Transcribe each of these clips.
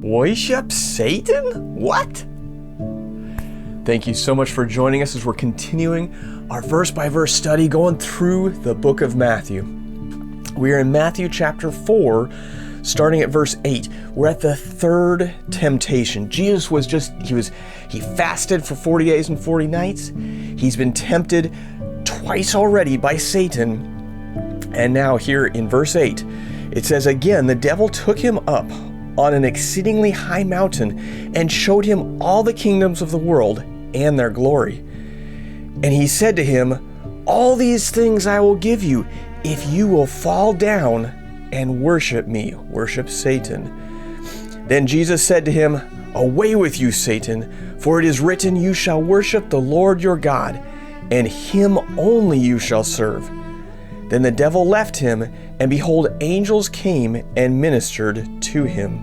Worship Satan? What? Thank you so much for joining us as we're continuing our verse-by-verse study going through the book of Matthew. We are in Matthew chapter 4, starting at verse 8. We're at the third temptation. Jesus he fasted for 40 days and 40 nights. He's been tempted twice already by Satan. And now here in verse 8, it says, "Again, the devil took him up on an exceedingly high mountain and showed him all the kingdoms of the world and their glory. And he said to him, 'All these things I will give you if you will fall down and worship me,'" worship Satan. "Then Jesus said to him, 'Away with you, Satan, for it is written, you shall worship the Lord your God, and him only you shall serve.' Then the devil left him, and behold, angels came and ministered to him."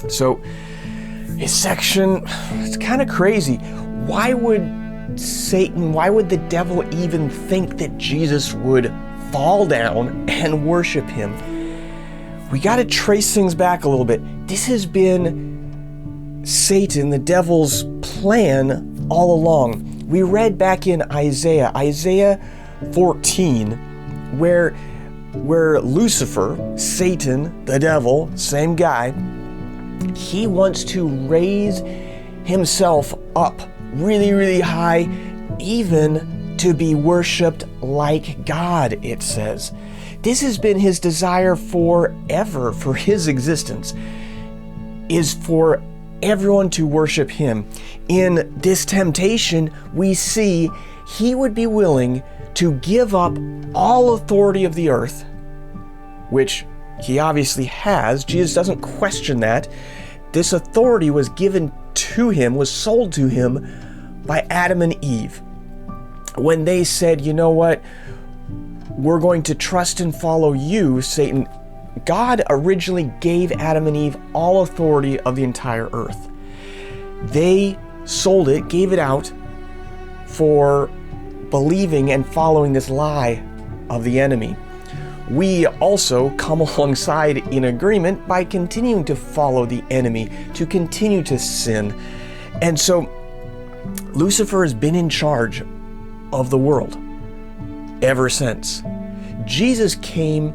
So, his section, it's kind of crazy. Why would the devil even think that Jesus would fall down and worship him? We got to trace things back a little bit. This has been Satan, the devil's plan all along. We read back in Isaiah 14, where Lucifer, Satan, the devil, same guy, he wants to raise himself up really, really high, even to be worshipped like God, it says. This has been his desire forever, for his existence, is for everyone to worship him. In this temptation, we see he would be willing to give up all authority of the earth, which he obviously has. Jesus doesn't question that. This authority was given to him, was sold to him by Adam and Eve. When they said, "You know what? We're going to trust and follow you, Satan." God originally gave Adam and Eve all authority of the entire earth. They sold it, gave it out for believing and following this lie of the enemy. We also come alongside in agreement by continuing to follow the enemy, to continue to sin. And so Lucifer has been in charge of the world ever since. Jesus came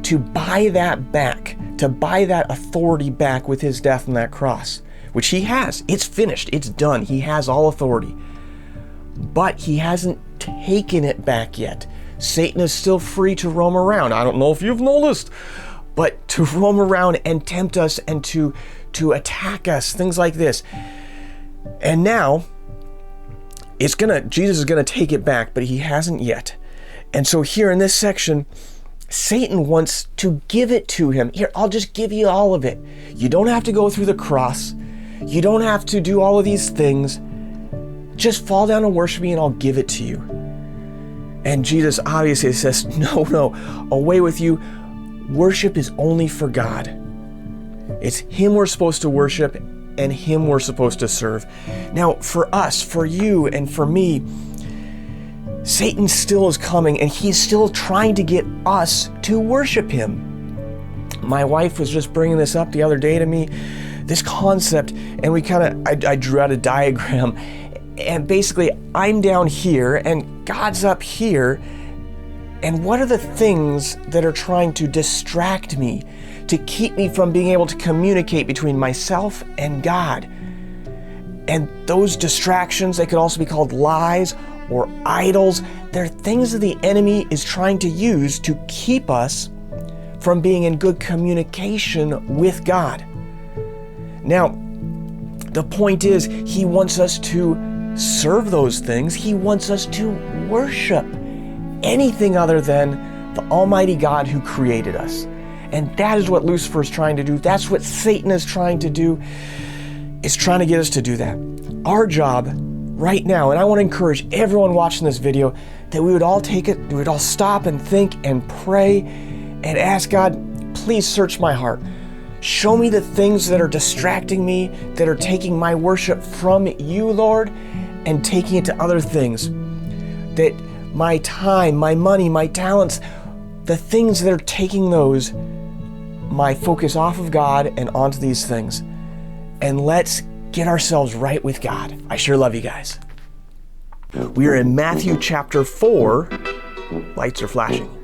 to buy that back, to buy that authority back with his death on that cross, which he has. It's finished. It's done. He has all authority. But he hasn't taken it back yet. Satan is still free to roam around. I don't know if you've noticed, but to roam around and tempt us and to attack us, things like this. And now Jesus is gonna take it back, but he hasn't yet. And so here in this section, Satan wants to give it to him. Here, I'll just give you all of it. You don't have to go through the cross. You don't have to do all of these things. Just fall down and worship me and I'll give it to you. And Jesus obviously says, no, away with you. Worship is only for God. It's him we're supposed to worship and him we're supposed to serve. Now, for us, for you, and for me, Satan still is coming and he's still trying to get us to worship him. My wife was just bringing this up the other day to me, this concept, and I drew out a diagram. And basically, I'm down here and God's up here. And what are the things that are trying to distract me, to keep me from being able to communicate between myself and God? And those distractions, they could also be called lies or idols. They're things that the enemy is trying to use to keep us from being in good communication with God. Now, the point is, he wants us to serve those things. He wants us to worship anything other than the Almighty God who created us. And that is what Lucifer is trying to do. That's what Satan is trying to do, is trying to get us to do that. Our job right now, and I want to encourage everyone watching this video, that we would all stop and think and pray and ask God, please search my heart. Show me the things that are distracting me, that are taking my worship from you, Lord, and taking it to other things. That my time, my money, my talents, the things that are taking my focus off of God and onto these things. and let's get ourselves right with God. I sure love you guys. We are in Matthew chapter 4. Lights are flashing.